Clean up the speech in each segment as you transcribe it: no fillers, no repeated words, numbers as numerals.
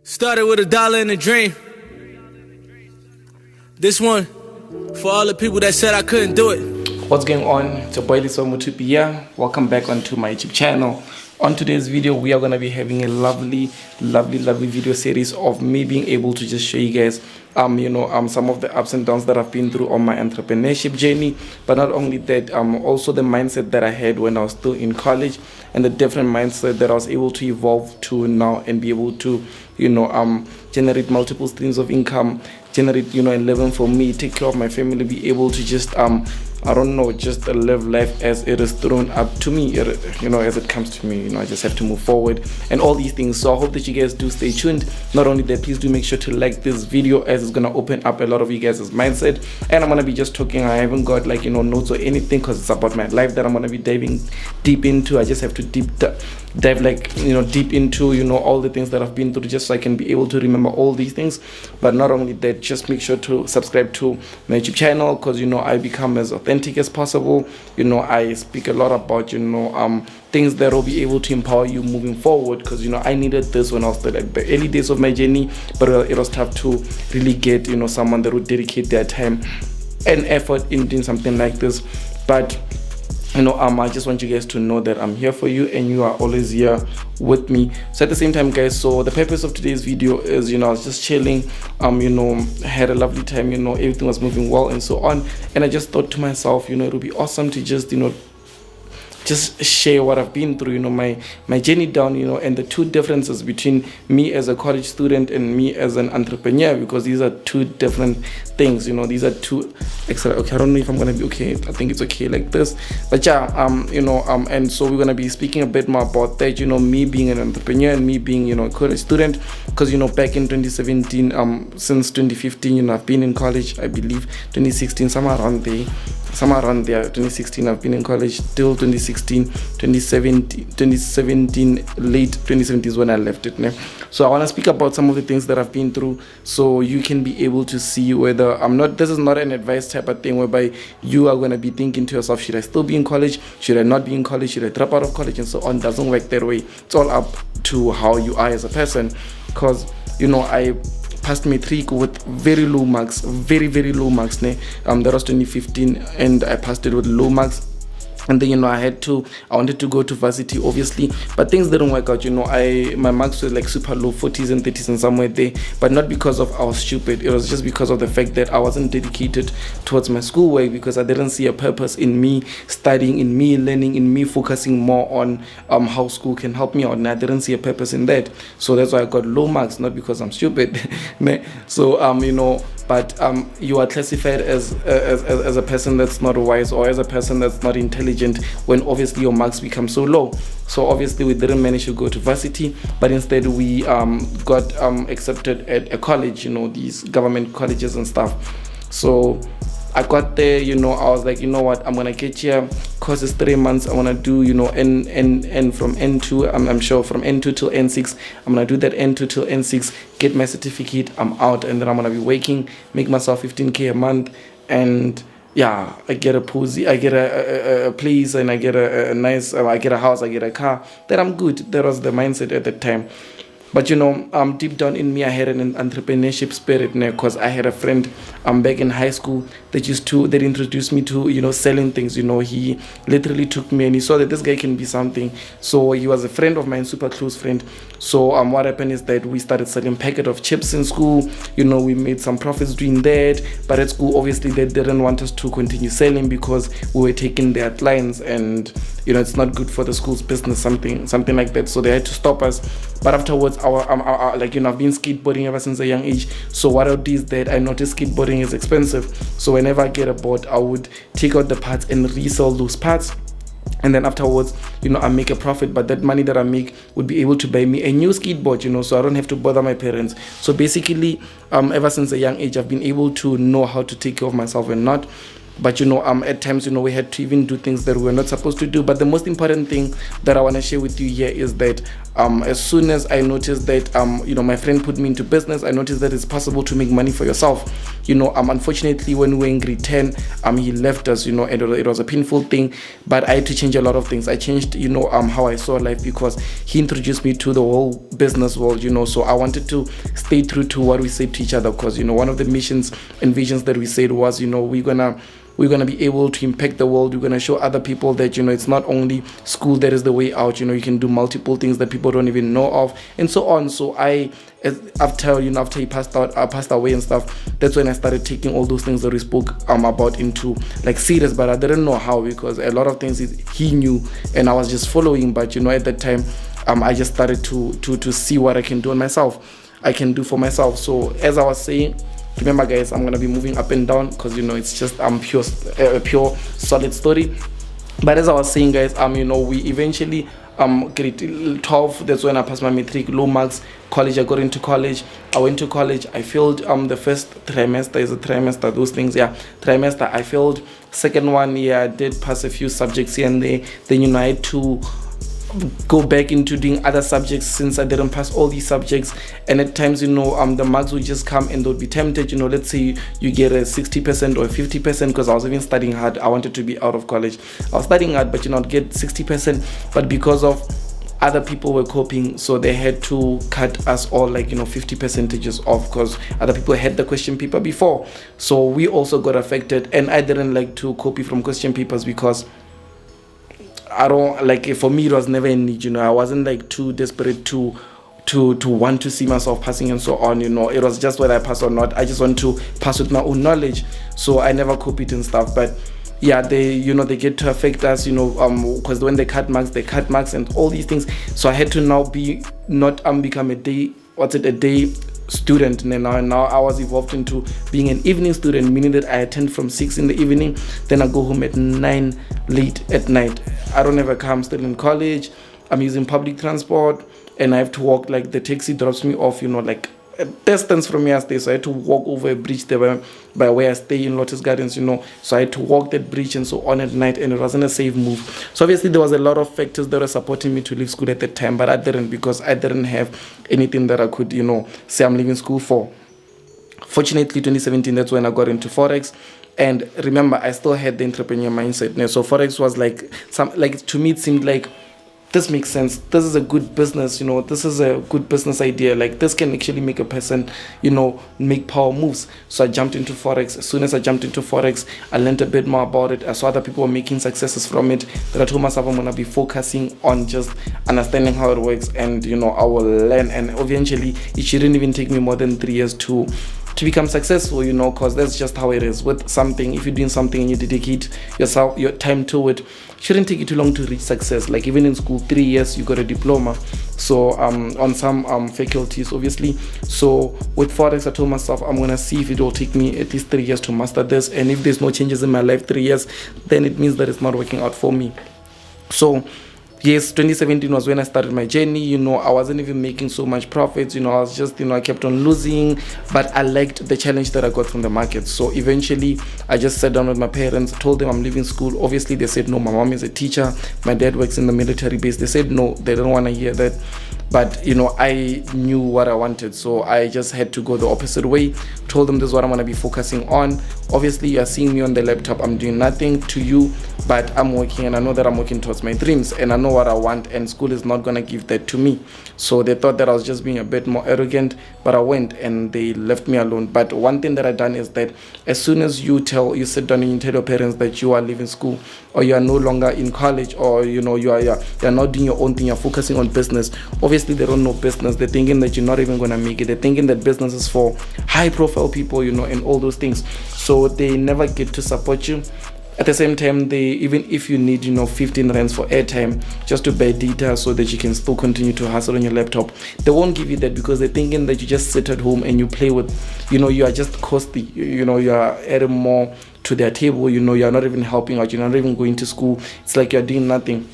Started with $1 and a dream. This one for all the people that said I couldn't do it. What's going on? It's your boy Mutupi here. Welcome back onto my YouTube channel. On today's video, we are going to be having a lovely video series of me being able to just show you guys some of the ups and downs that I've been through on my entrepreneurship journey. But not only that, also the mindset that I had when I was still in college and the different mindset that I was able to evolve to now and be able to generate multiple streams of income, generate a living for me, take care of my family, be able to just just live life as it is thrown up to me, as it comes to me. I just have to move forward and all these things. So I hope that you guys do stay tuned. Not only that, please do make sure to like this video, as it's gonna open up a lot of you guys' mindset. And I'm gonna be just talking. I haven't got notes or anything, because it's about my life that I'm gonna be diving deep into. I just have to dive deep into all the things that I've been through, just so I can be able to remember all these things. But not only that, just make sure to subscribe to my YouTube channel, because I become as authentic as possible. I speak a lot about things that will be able to empower you moving forward, because I needed this when I was still at the early days of my journey. But it was tough to really get someone that would dedicate their time and effort in doing something like this. But I just want you guys to know that I'm here for you and you are always here with me. So at the same time, guys, so the purpose of today's video is, I was just chilling, had a lovely time, everything was moving well and so on. And I just thought to myself, it would be awesome to just share what I've been through, my journey down, and the two differences between me as a college student and me as an entrepreneur, because these are two different things. These are two extra. Okay, I don't know if I'm gonna be okay. I think it's okay like this. But yeah, and so we're gonna be speaking a bit more about that. Me being an entrepreneur and me being a college student, because back in 2017, since 2015, I've been in college. I believe 2016, somewhere around there. 2016 I've been in college till 2017, late 2017 is when I left it. So I want to speak about some of the things that I've been through, so you can be able to see whether this is not an advice type of thing whereby you are going to be thinking to yourself, should I still be in college, should I not be in college, should I drop out of college, and so on. It doesn't work that way. It's all up to how you are as a person, because I passed matric with very low marks, very low marks. That was 2015, and I passed it with low marks. And then I wanted to go to varsity, obviously, but things didn't work out. My marks were like super low, 40s and 30s and somewhere there. But not because of I was stupid. It was just because of the fact that I wasn't dedicated towards my schoolwork, because I didn't see a purpose in me studying, in me learning, in me focusing more on how school can help me out. And I didn't see a purpose in that. So that's why I got low marks, not because I'm stupid. So but you are classified as a person that's not wise, or as a person that's not intelligent, when obviously your marks become so low. So obviously we didn't manage to go to varsity, but instead we got accepted at a college, these government colleges and stuff. So I got there, I was like, what, I'm gonna get here. Course is 3 months. I wanna do, N from N2. I'm sure from N2 till N6. I'm gonna do that N2 till N6. Get my certificate. I'm out, and then I'm gonna be working, make myself 15K a month, and yeah, I get a posy, I get a place, and I get a nice, I get a house, I get a car. Then I'm good. That was the mindset at that time. But deep down in me, I had an entrepreneurship spirit, because I had a friend back in high school that introduced me to selling things. He literally took me and he saw that this guy can be something. So he was a friend of mine, super close friend. So what happened is that we started selling packet of chips in school. We made some profits doing that. But at school, obviously, they didn't want us to continue selling, because we were taking their clients, and it's not good for the school's business, something like that. So they had to stop us. But afterwards, I've been skateboarding ever since a young age. So what I do is that I noticed skateboarding is expensive. So whenever I get a board, I would take out the parts and resell those parts. And then afterwards, I make a profit, but that money that I make would be able to buy me a new skateboard, so I don't have to bother my parents. So basically, ever since a young age, I've been able to know how to take care of myself and not. But at times, we had to even do things that we were not supposed to do. But the most important thing that I want to share with you here is that As soon as I noticed that my friend put me into business, I noticed that it's possible to make money for yourself. Unfortunately, when we were in grade 10, he left us, and it was a painful thing, but I had to change a lot of things. I changed, how I saw life, because he introduced me to the whole business world, so I wanted to stay true to what we said to each other, because, one of the missions and visions that we said was, we're gonna be able to impact the world. We're gonna show other people that it's not only school that is the way out. You can do multiple things that people don't even know of, and so on. So after he passed away and stuff, that's when I started taking all those things that we spoke about into like serious. But I didn't know how, because a lot of things he knew and I was just following. But at that time, I just started to see what I can do for myself. So as I was saying, remember guys, I'm gonna be moving up and down, because it's just pure solid story. But as I was saying guys, we eventually grade 12, that's when I passed my matric, low marks. College, I got into college. I went to college. I failed the first trimester, those things, trimester I failed. Second one, I did pass a few subjects here and there. Then I had to go back into doing other subjects, since I didn't pass all these subjects. And at times, the marks would just come and they would be tempted. Let's say you get a 60% or 50%, because I was even studying hard. I wanted to be out of college. I was studying hard, but I'd get 60%. But because of other people were coping, so they had to cut us all 50 percentages off, because other people had the question paper before. So we also got affected, and I didn't like to copy from question papers, because I don't for me it was never a need. I wasn't too desperate to want to see myself passing and so on. It was just whether I pass or not. I just want to pass with my own knowledge, so I never copied and stuff. But they get to affect us, because when they cut marks and all these things. So I had to now become a day student, and now I was evolved into being an evening student, meaning that I attend from 6 in the evening, then I go home at 9 late at night. I don't ever come, still in college. I'm using public transport, and I have to walk, the taxi drops me off a distance from where I stay, so I had to walk over a bridge there by where I stay in Lotus Gardens, so I had to walk that bridge and so on at night, and it wasn't a safe move. So obviously there was a lot of factors that were supporting me to leave school at that time, but I didn't, because I didn't have anything that I could say I'm leaving school for. Fortunately, 2017, that's when I got into forex. And remember, I still had the entrepreneur mindset. So forex was to me it seemed like, this makes sense. This is a good business, this is a good business idea. This can actually make a person, make power moves. So I jumped into forex. As soon as I jumped into forex, I learned a bit more about it. I saw other people were making successes from it. That I told myself I'm gonna be focusing on just understanding how it works, and I will learn. And eventually, it shouldn't even take me more than 3 years to become successful, because that's just how it is with something. If you're doing something and you dedicate your time to it, shouldn't take you too long to reach success. Even in school, 3 years you got a diploma, so on some faculties obviously. So with forex, I told myself I'm gonna see if it will take me at least 3 years to master this, and if there's no changes in my life 3 years, then it means that it's not working out for me. So yes, 2017 was when I started my journey. I wasn't even making so much profits. I was just, I kept on losing, but I liked the challenge that I got from the market. So eventually, I just sat down with my parents, told them I'm leaving school. Obviously, they said no. My mom is a teacher. My dad works in the military base. They said no, they don't want to hear that. But I knew what I wanted, so I just had to go the opposite way. Told them this is what I'm going to be focusing on. Obviously, you are seeing me on the laptop. I'm doing nothing to you, but I'm working, and I know that I'm working towards my dreams, and I know what I want, and school is not going to give that to me. So they thought that I was just being a bit more arrogant, but I went, and they left me alone. But one thing that I done is that as soon as you sit down and you tell your parents that you are leaving school, or you are no longer in college, or you're not doing your own thing, you're focusing on business. Obviously, they don't know business. They're thinking that you're not even going to make it. They're thinking that business is for high profile people, and all those things. So they never get to support you. At the same time, even if you need 15 rands for airtime just to buy data so that you can still continue to hustle on your laptop, they won't give you that, because they're thinking that you just sit at home and you play with, you are just costly, you are adding more to their table, you are not even helping out, you're not even going to school. It's like you're doing nothing.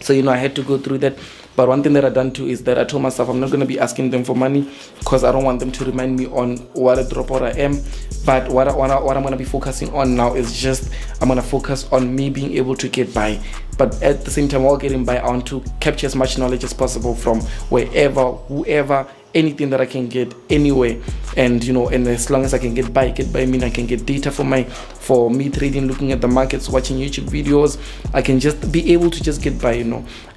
So I had to go through that. But one thing that I done too is that I told myself I'm not going to be asking them for money, because I don't want them to remind me on what a dropout I am. But what I'm going to be focusing on now is just I'm going to focus on me being able to get by. But at the same time, while getting by, I want to capture as much knowledge as possible from wherever, whoever, anything that I can get anywhere. And and as long as I can get by, I mean I can get data for me trading, looking at the markets, watching YouTube videos. I can just be able to just get by,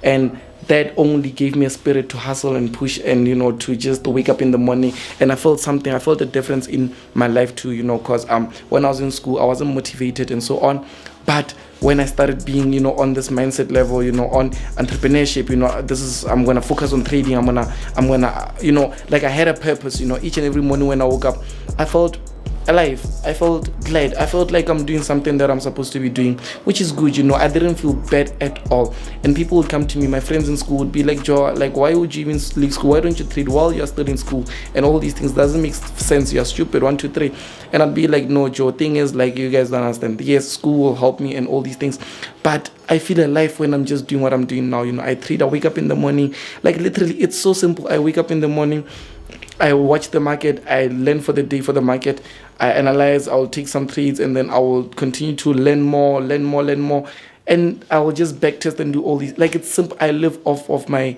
and that only gave me a spirit to hustle and push, and to just wake up in the morning. And I felt a difference in my life too, because when I was in school I wasn't motivated and so on. But when I started being, on this mindset level, on entrepreneurship, this is, I'm gonna focus on trading. I'm gonna, like I had a purpose. Each and every morning when I woke up, I felt alive. I felt glad. I felt like I'm doing something that I'm supposed to be doing, which is good. I didn't feel bad at all. And people would come to me, my friends in school would be like, Joe, like, why would you even leave school? Why don't you trade while you're still in school? And all these things doesn't make sense. You're stupid. 1, 2, 3. And I'd be like, no, Joe, thing is, like, you guys don't understand. Yes, school will help me and all these things, but I feel alive when I'm just doing what I'm doing now. I trade. I wake up in the morning. Like, literally, it's so simple. I wake up in the morning, I watch the market, I learn for the day for the market, I analyze, I'll take some trades, and then I will continue to learn more, and I will just backtest and do all these. Like, it's simple. I live off of my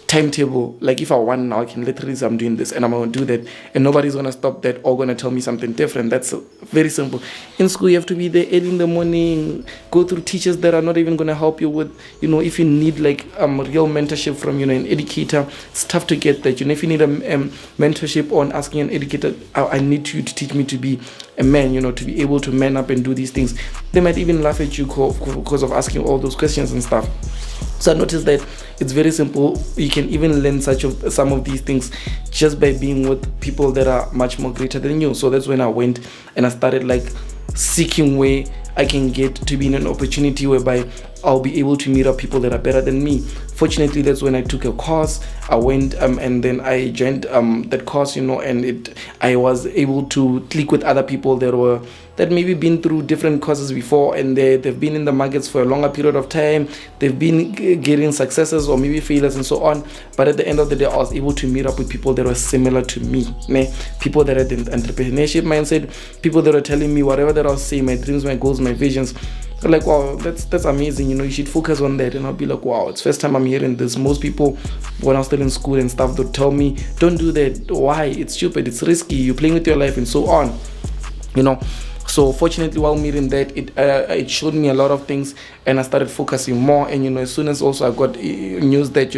timetable. Like, if I want now, I can literally say I'm doing this and I'm going to do that, and nobody's going to stop that or going to tell me something different. That's very simple. In school, you have to be there early in the morning, go through teachers that are not even going to help you with, if you need like real mentorship from, an educator, it's tough to get that. If you need a mentorship on asking an educator, I need you to teach me to be a man, to be able to man up and do these things. They might even laugh at you because of asking all those questions and stuff. So I noticed that it's very simple. You can even learn some of these things just by being with people that are much more greater than you. So that's when I went and I started like seeking where I can get to be in an opportunity whereby I'll be able to meet up people that are better than me. Fortunately, that's when I took a course. I went and then I joined that course, and I was able to click with other people that maybe been through different courses before, and they've been in the markets for a longer period of time. They've been getting successes or maybe failures and so on. But at the end of the day, I was able to meet up with people that were similar to me, people that had the entrepreneurship mindset, people that were telling me whatever that I was saying, my dreams, my goals, my visions. I'm like, wow, that's amazing. You should focus on that. And I'll be like, wow, it's first time I'm hearing this. Most people, when I was still in school and stuff, they'd tell me, don't do that. Why? It's stupid. It's risky. You're playing with your life and so on. So fortunately, while meeting that, it showed me a lot of things, and I started focusing more. And as soon as also I got news that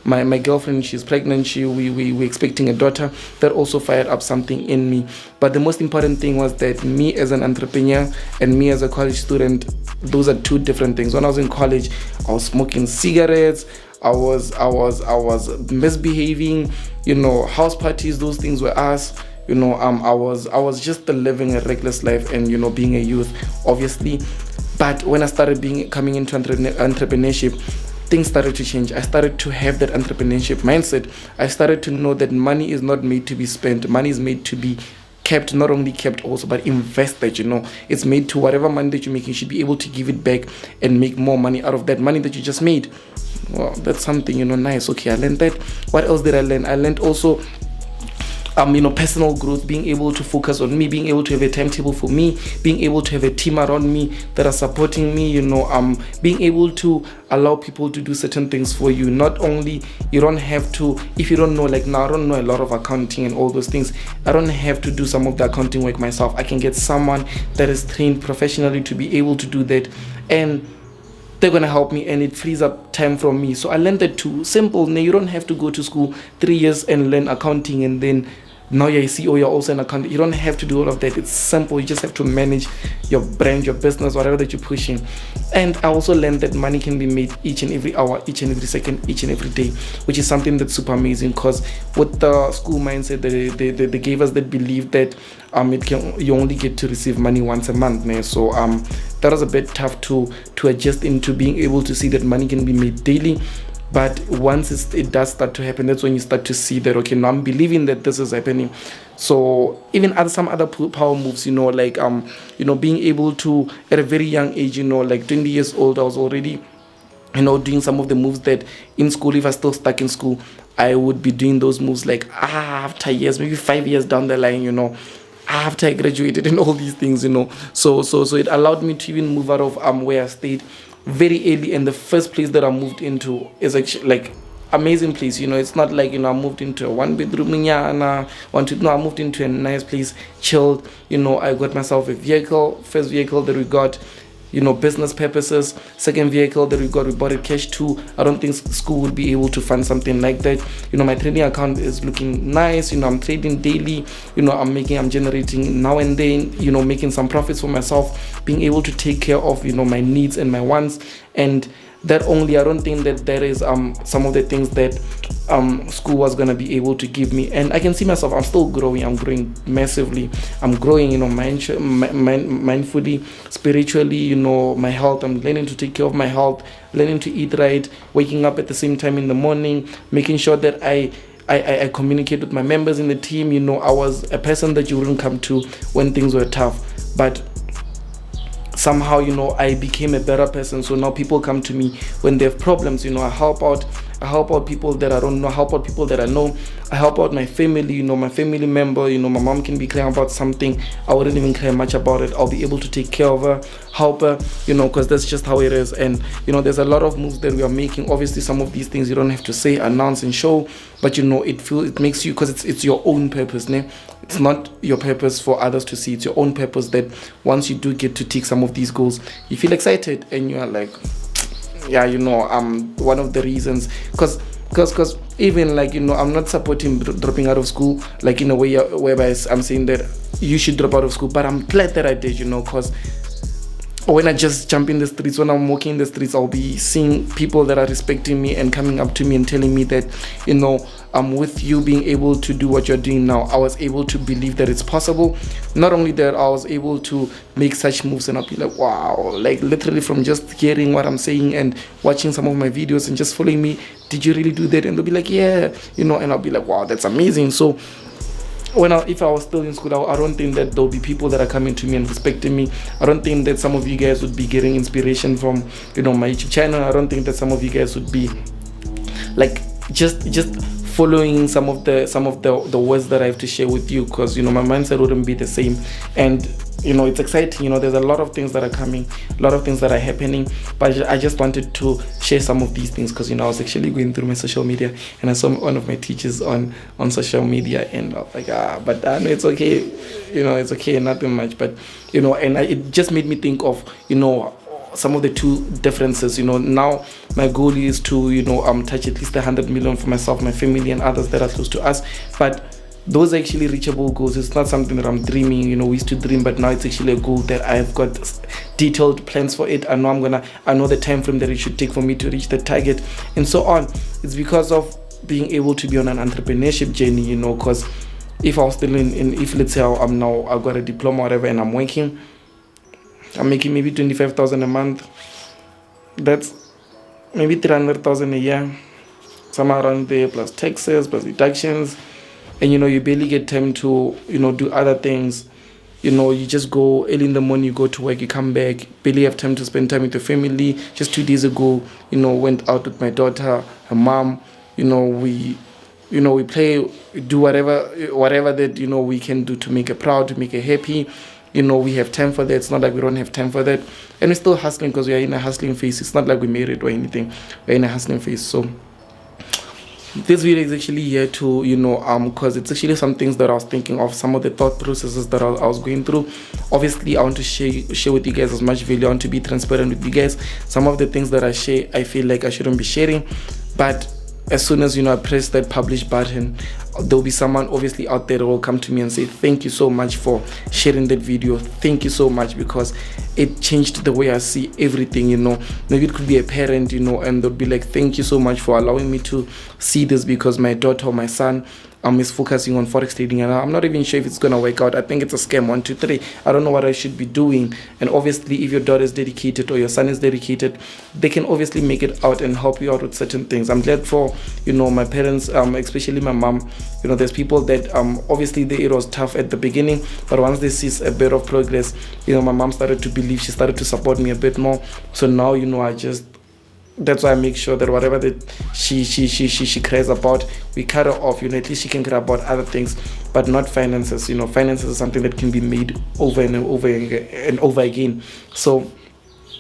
my girlfriend, she's pregnant, we expecting a daughter, that also fired up something in me. But the most important thing was that me as an entrepreneur and me as a college student, those are two different things. When I was in college, I was smoking cigarettes. I was misbehaving. House parties, those things were us. I was just living a reckless life and being a youth, obviously. But when I started coming into entrepreneurship, things started to change. I started to have that entrepreneurship mindset. I started to know that money is not made to be spent. Money is made to be kept, not only kept also, but invested. It's made to whatever money that you make, you should be able to give it back and make more money out of that money that you just made. Well, that's something, nice. Okay, I learned that. What else did I learn? I learned also personal growth, being able to focus on me, being able to have a timetable for me, being able to have a team around me that are supporting me, being able to allow people to do certain things for you. Not only, you don't have to, if you don't know, like now I don't know a lot of accounting and all those things, I don't have to do some of the accounting work myself. I can get someone that is trained professionally to be able to do that, and they're going to help me, and it frees up time from me. So I learned that too. Simple. Now, you don't have to go to school 3 years and learn accounting and then now you're a CEO, you're also an accountant. You don't have to do all of that. It's simple. You just have to manage your brand, your business, whatever that you're pushing. And I also learned that money can be made each and every hour, each and every second, each and every day, which is something that's super amazing, because with the school mindset, they gave us that belief that you only get to receive money once a month. Man. So that was a bit tough to adjust into being able to see that money can be made daily. But once it does start to happen, that's when you start to see that, okay, now I'm believing that this is happening. So even some other power moves, like, being able to, at a very young age, like 20 years old, I was already doing some of the moves that in school, if I still stuck in school, I would be doing those moves like after years, maybe 5 years down the line, after I graduated and all these things, So it allowed me to even move out of where I stayed very early. And the first place that I moved into is actually like amazing place. It's not like I moved into a one bedroom, no, I moved into a nice place, chilled. I got myself a vehicle, first vehicle that we got, business purposes. Second vehicle that we bought it cash too. I don't think school would be able to fund something like that. My trading account is looking nice. I'm trading daily. I'm generating now and then, making some profits for myself, being able to take care of, my needs and my wants. And that only, I don't think that there is some of the things that school was going to be able to give me. And I can see myself, I'm still growing. I'm growing massively. I'm growing, mindfully, spiritually, my health. I'm learning to take care of my health, learning to eat right, waking up at the same time in the morning, making sure that I communicate with my members in the team. I was a person that you wouldn't come to when things were tough, but somehow I became a better person. So now people come to me when they have problems. I help out people that I don't know, I help out people that I know, I help out my family, my family member. My mom can be crying about something, I wouldn't even care much about it. I'll be able to take care of her, help her, because that's just how it is. And there's a lot of moves that we are making. Obviously some of these things you don't have to say, announce and show, but it makes you, because it's your own purpose, ne? It's not your purpose for others to see. It's your own purpose that once you do get to tick some of these goals, you feel excited and you are like, yeah, one of the reasons, because even like, I'm not supporting dropping out of school, like in a way whereby I'm saying that you should drop out of school, but I'm glad that I did, because when I just jump in the streets, when I'm walking in the streets, I'll be seeing people that are respecting me and coming up to me and telling me that, with you being able to do what you're doing now, I was able to believe that it's possible. Not only that, I was able to make such moves, and I'll be like, wow, like literally from just hearing what I'm saying and watching some of my videos and just following me, did you really do that? And they'll be like, yeah, and I'll be like, wow, that's amazing. So if I was still in school, I don't think that there'll be people that are coming to me and respecting me. I don't think that some of you guys would be getting inspiration from, my YouTube channel. I don't think that some of you guys would be like just following some of the words that I have to share with you, because my mindset wouldn't be the same. And it's exciting. There's a lot of things that are coming, a lot of things that are happening, but I just wanted to share some of these things because I was actually going through my social media and I saw one of my teachers on social media, and I was like, but no, it's okay, it's okay, nothing much. But it just made me think of some of the two differences. Now my goal is to touch at least 100 million for myself, my family, and others that are close to us. But those are actually reachable goals. It's not something that I'm dreaming. We used to dream, but now it's actually a goal that I've got detailed plans for it. I know the time frame that it should take for me to reach the target, and so on. It's because of being able to be on an entrepreneurship journey. Because if I was still if let's say I've got a diploma or whatever, and I'm working, I'm making maybe 25,000 a month. That's maybe 300,000 a year, somewhere around there, plus taxes, plus deductions. And you barely get time to do other things. You just go early in the morning, you go to work, you come back, barely have time to spend time with your family. Just 2 days ago, went out with my daughter, her mom. We play, do whatever that we can do to make her proud, to make her happy. We have time for that. It's not like we don't have time for that. And we're still hustling because we are in a hustling phase. It's not like we married or anything. We're in a hustling phase. So this video is actually here to, because it's actually some things that I was thinking of, some of the thought processes that I was going through. Obviously, I want to share with you guys as much value. I want to be transparent with you guys. Some of the things that I share, I feel like I shouldn't be sharing. But as soon as, I press that publish button, there'll be someone obviously out there that will come to me and say, thank you so much for sharing that video. Thank you so much, because it changed the way I see everything. Maybe it could be a parent, and they'll be like, thank you so much for allowing me to see this, because my daughter or my son is focusing on forex trading, and I'm not even sure if it's gonna work out. I think it's a scam. 1, 2, 3. I don't know what I should be doing. And obviously, if your daughter is dedicated or your son is dedicated, they can obviously make it out and help you out with certain things. I'm glad for my parents, especially my mom. There's people that obviously it was tough at the beginning, but once they see a bit of progress, my mom started to believe, she started to support me a bit more. So now I just that's why I make sure that whatever that she cares about, we cut her off. You know, at least she can care about other things, but not finances. You know, finances is something that can be made over and over and over again. So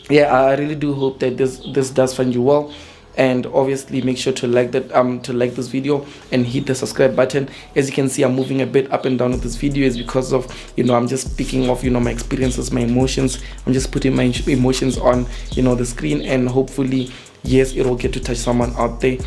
yeah, I really do hope that this does find you well. And obviously make sure to like that to like this video and hit the subscribe button. As you can see, I'm moving a bit up and down with this video is because of, you know, I'm just speaking of, you know, my experiences, my emotions. I'm just putting my emotions on, you know, the screen, and hopefully, yes, it will get to touch someone out there.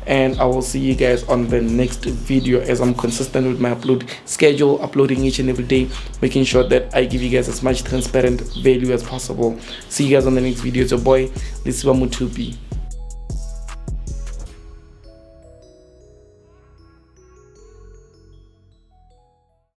And I will see you guys on the next video, as I'm consistent with my upload schedule, uploading each and every day, making sure that I give you guys as much transparent value as possible. See you guys on the next video. It's your boy Lisiba Mutupi.